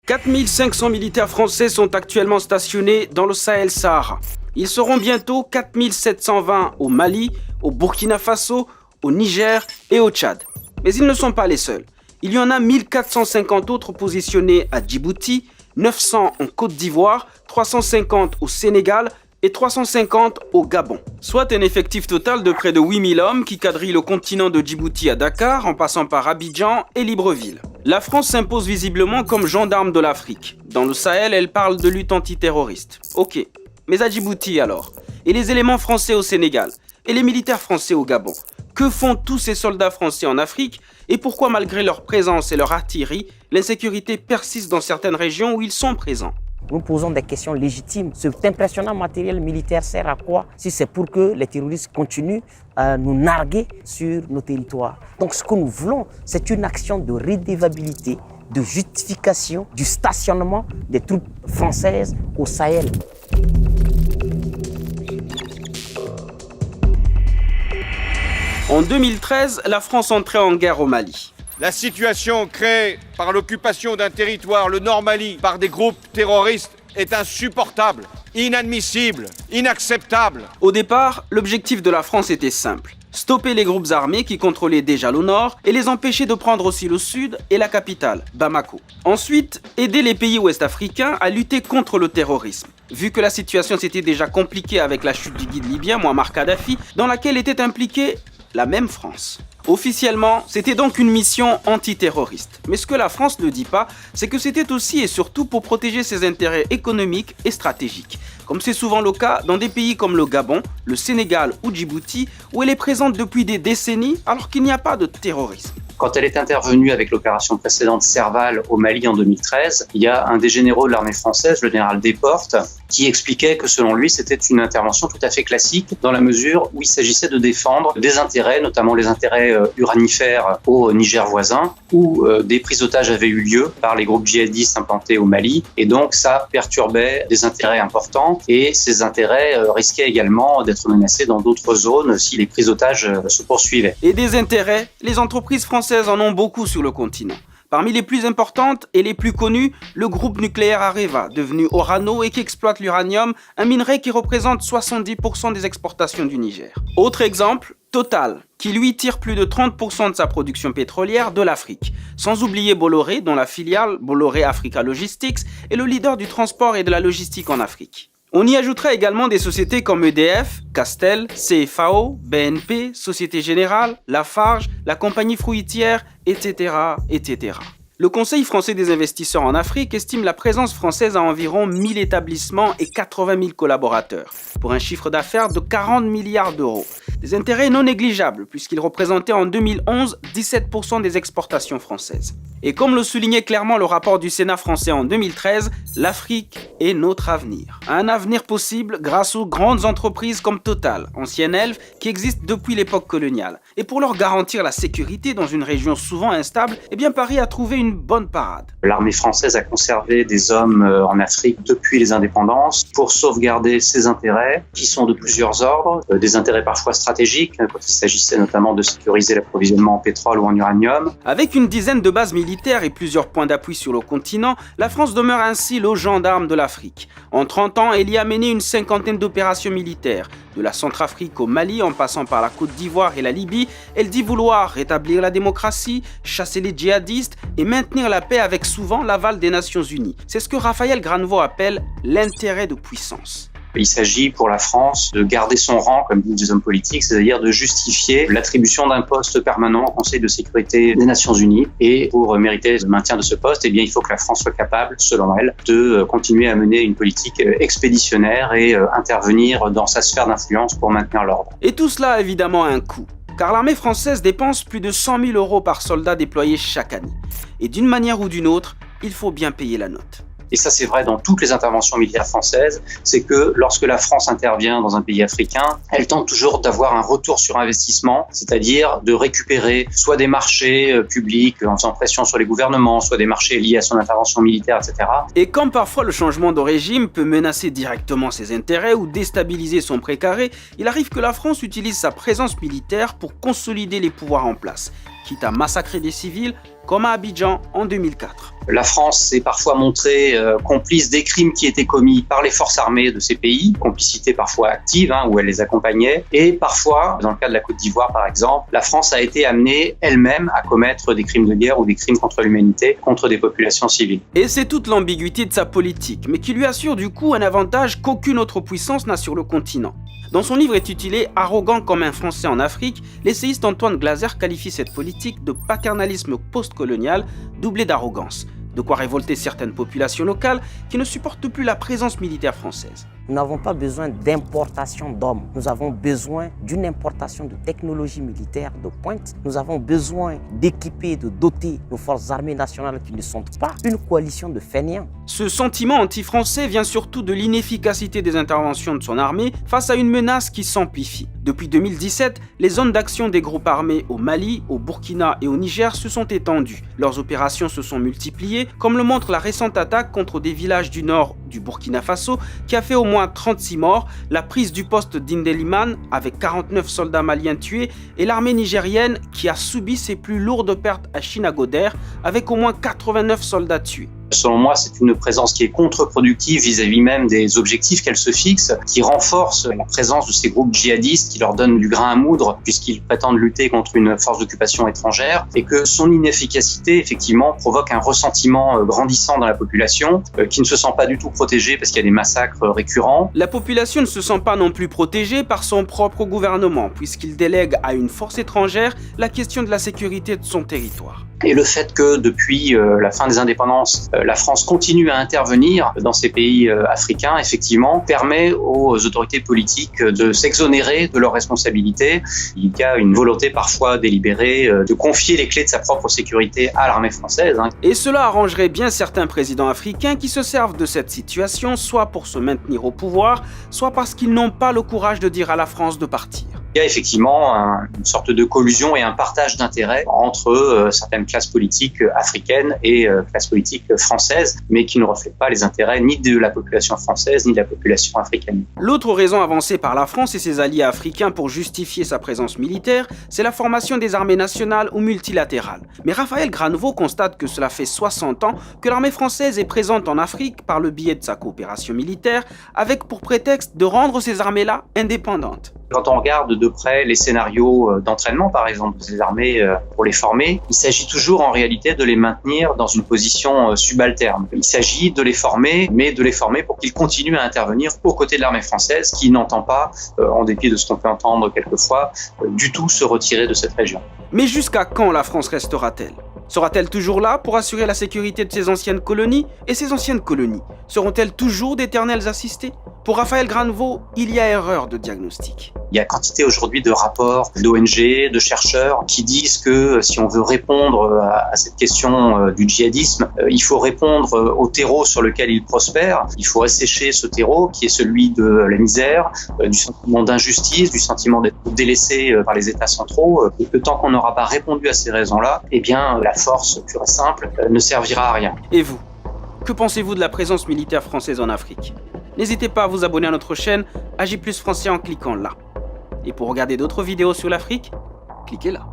4500 militaires français sont actuellement stationnés dans le Sahel-Sahara. Ils seront bientôt 4720 au Mali, au Burkina Faso, au Niger et au Tchad. Mais ils ne sont pas les seuls. Il y en a 1450 autres positionnés à Djibouti, 900 en Côte d'Ivoire, 350 au Sénégal et 350 au Gabon. Soit un effectif total de près de 8000 hommes qui quadrillent le continent de Djibouti à Dakar en passant par Abidjan et Libreville. La France s'impose visiblement comme gendarme de l'Afrique. Dans le Sahel, elle parle de lutte antiterroriste. Ok, mais à Djibouti alors? Et les éléments français au Sénégal? Et les militaires français au Gabon? Que font tous ces soldats français en Afrique? Et pourquoi, malgré leur présence et leur artillerie, l'insécurité persiste dans certaines régions où ils sont présents? Nous posons des questions légitimes. Cet impressionnant matériel militaire sert à quoi si c'est pour que les terroristes continuent à nous narguer sur nos territoires? Donc ce que nous voulons, c'est une action de redevabilité, de justification du stationnement des troupes françaises au Sahel. En 2013, la France entrait en guerre au Mali. La situation créée par l'occupation d'un territoire, le Nord Mali, par des groupes terroristes est insupportable, inadmissible, inacceptable. Au départ, l'objectif de la France était simple. Stopper les groupes armés qui contrôlaient déjà le nord et les empêcher de prendre aussi le sud et la capitale, Bamako. Ensuite, aider les pays ouest-africains à lutter contre le terrorisme. Vu que la situation s'était déjà compliquée avec la chute du guide libyen Mouammar Kadhafi, dans laquelle était impliquée la même France. Officiellement, c'était donc une mission antiterroriste. Mais ce que la France ne dit pas, c'est que c'était aussi et surtout pour protéger ses intérêts économiques et stratégiques. Comme c'est souvent le cas dans des pays comme le Gabon, le Sénégal ou Djibouti, où elle est présente depuis des décennies alors qu'il n'y a pas de terrorisme. Quand elle est intervenue avec l'opération précédente Serval au Mali en 2013, il y a un des généraux de l'armée française, le général Desportes, qui expliquait que selon lui, c'était une intervention tout à fait classique dans la mesure où il s'agissait de défendre des intérêts, notamment les intérêts uranifères au Niger voisin, où des prises d'otages avaient eu lieu par les groupes djihadistes implantés au Mali. Et donc, ça perturbait des intérêts importants et ces intérêts risquaient également d'être menacés dans d'autres zones si les prises d'otages se poursuivaient. Et des intérêts, les entreprises françaises en ont beaucoup sur le continent. Parmi les plus importantes et les plus connues, le groupe nucléaire Areva, devenu Orano et qui exploite l'uranium, un minerai qui représente 70% des exportations du Niger. Autre exemple, Total, qui lui tire plus de 30% de sa production pétrolière de l'Afrique. Sans oublier Bolloré, dont la filiale Bolloré Africa Logistics est le leader du transport et de la logistique en Afrique. On y ajouterait également des sociétés comme EDF, Castel, CFAO, BNP, Société Générale, Lafarge, la compagnie fruitière, etc., etc. Le Conseil français des investisseurs en Afrique estime la présence française à environ 1000 établissements et 80 000 collaborateurs, pour un chiffre d'affaires de 40 milliards d'euros. Des intérêts non négligeables, puisqu'ils représentaient en 2011 17% des exportations françaises. Et comme le soulignait clairement le rapport du Sénat français en 2013, l'Afrique est notre avenir. Un avenir possible grâce aux grandes entreprises comme Total, ancienne Elf, qui existent depuis l'époque coloniale. Et pour leur garantir la sécurité dans une région souvent instable, Paris a trouvé une bonne parade. L'armée française a conservé des hommes en Afrique depuis les indépendances pour sauvegarder ses intérêts, qui sont de plusieurs ordres, des intérêts parfois stratégiques, quand il s'agissait notamment de sécuriser l'approvisionnement en pétrole ou en uranium. Avec une dizaine de bases militaires et plusieurs points d'appui sur le continent, la France demeure ainsi le gendarme de l'Afrique. En 30 ans, elle y a mené une cinquantaine d'opérations militaires. De la Centrafrique au Mali, en passant par la Côte d'Ivoire et la Libye, elle dit vouloir rétablir la démocratie, chasser les djihadistes et maintenir la paix avec souvent l'aval des Nations Unies. C'est ce que Raphaël Granvaux appelle l'intérêt de puissance. Il s'agit pour la France de garder son rang, comme disent les hommes politiques, c'est-à-dire de justifier l'attribution d'un poste permanent au Conseil de sécurité des Nations Unies. Et pour mériter le maintien de ce poste, il faut que la France soit capable, selon elle, de continuer à mener une politique expéditionnaire et intervenir dans sa sphère d'influence pour maintenir l'ordre. Et tout cela a évidemment un coût. Car l'armée française dépense plus de 100 000 euros par soldat déployé chaque année. Et d'une manière ou d'une autre, il faut bien payer la note. Et ça c'est vrai dans toutes les interventions militaires françaises, c'est que lorsque la France intervient dans un pays africain, elle tente toujours d'avoir un retour sur investissement, c'est-à-dire de récupérer soit des marchés publics en faisant pression sur les gouvernements, soit des marchés liés à son intervention militaire, etc. Et comme parfois le changement de régime peut menacer directement ses intérêts ou déstabiliser son précaré, il arrive que la France utilise sa présence militaire pour consolider les pouvoirs en place, quitte à massacrer des civils comme à Abidjan en 2004. La France s'est parfois montrée complice des crimes qui étaient commis par les forces armées de ces pays, complicité parfois active, où elle les accompagnait. Et parfois, dans le cas de la Côte d'Ivoire par exemple, la France a été amenée elle-même à commettre des crimes de guerre ou des crimes contre l'humanité, contre des populations civiles. Et c'est toute l'ambiguïté de sa politique, mais qui lui assure du coup un avantage qu'aucune autre puissance n'a sur le continent. Dans son livre intitulé « Arrogant comme un Français en Afrique », l'essayiste Antoine Glaser qualifie cette politique de paternalisme postcolonial doublé d'arrogance. De quoi révolter certaines populations locales qui ne supportent plus la présence militaire française. Nous n'avons pas besoin d'importation d'hommes. Nous avons besoin d'une importation de technologies militaires de pointe. Nous avons besoin d'équiper, de doter nos forces armées nationales qui ne sont pas une coalition de fainéants. Ce sentiment anti-français vient surtout de l'inefficacité des interventions de son armée face à une menace qui s'amplifie. Depuis 2017, les zones d'action des groupes armés au Mali, au Burkina et au Niger se sont étendues. Leurs opérations se sont multipliées, comme le montre la récente attaque contre des villages du nord du Burkina Faso qui a fait au moins 36 morts, la prise du poste d'Indeliman avec 49 soldats maliens tués et l'armée nigérienne qui a subi ses plus lourdes pertes à Chinagoder avec au moins 89 soldats tués. Selon moi, c'est une présence qui est contre-productive vis-à-vis même des objectifs qu'elle se fixe, qui renforce la présence de ces groupes djihadistes, qui leur donnent du grain à moudre puisqu'ils prétendent lutter contre une force d'occupation étrangère, et que son inefficacité, effectivement, provoque un ressentiment grandissant dans la population, qui ne se sent pas du tout protégée parce qu'il y a des massacres récurrents. La population ne se sent pas non plus protégée par son propre gouvernement, puisqu'il délègue à une force étrangère la question de la sécurité de son territoire. Et le fait que depuis la fin des indépendances, la France continue à intervenir dans ces pays africains, effectivement, permet aux autorités politiques de s'exonérer de leurs responsabilités. Il y a une volonté parfois délibérée de confier les clés de sa propre sécurité à l'armée française. Et cela arrangerait bien certains présidents africains qui se servent de cette situation, soit pour se maintenir au pouvoir, soit parce qu'ils n'ont pas le courage de dire à la France de partir. Il y a effectivement une sorte de collusion et un partage d'intérêts entre certaines classes politiques africaines et classes politiques françaises, mais qui ne reflètent pas les intérêts ni de la population française ni de la population africaine. L'autre raison avancée par la France et ses alliés africains pour justifier sa présence militaire, c'est la formation des armées nationales ou multilatérales. Mais Raphaël Granevaux constate que cela fait 60 ans que l'armée française est présente en Afrique par le biais de sa coopération militaire, avec pour prétexte de rendre ces armées-là indépendantes. Quand on regarde de près les scénarios d'entraînement, par exemple, de ces armées pour les former, il s'agit toujours en réalité de les maintenir dans une position subalterne. Il s'agit de les former, mais de les former pour qu'ils continuent à intervenir aux côtés de l'armée française qui n'entend pas, en dépit de ce qu'on peut entendre quelquefois, du tout se retirer de cette région. Mais jusqu'à quand la France restera-t-elle ? Sera-t-elle toujours là pour assurer la sécurité de ses anciennes colonies ? Et ces anciennes colonies seront-elles toujours d'éternels assistés ? Pour Raphaël Granevaux, il y a erreur de diagnostic. Il y a quantité aujourd'hui de rapports, d'ONG, de chercheurs qui disent que si on veut répondre à cette question du djihadisme, il faut répondre au terreau sur lequel il prospère. Il faut assécher ce terreau qui est celui de la misère, du sentiment d'injustice, du sentiment d'être délaissé par les États centraux. Et que tant qu'on n'aura pas répondu à ces raisons-là, eh bien la force pure et simple ne servira à rien. Et vous, que pensez-vous de la présence militaire française en Afrique ? N'hésitez pas à vous abonner à notre chaîne AJ+ Français en cliquant là. Et pour regarder d'autres vidéos sur l'Afrique, cliquez là.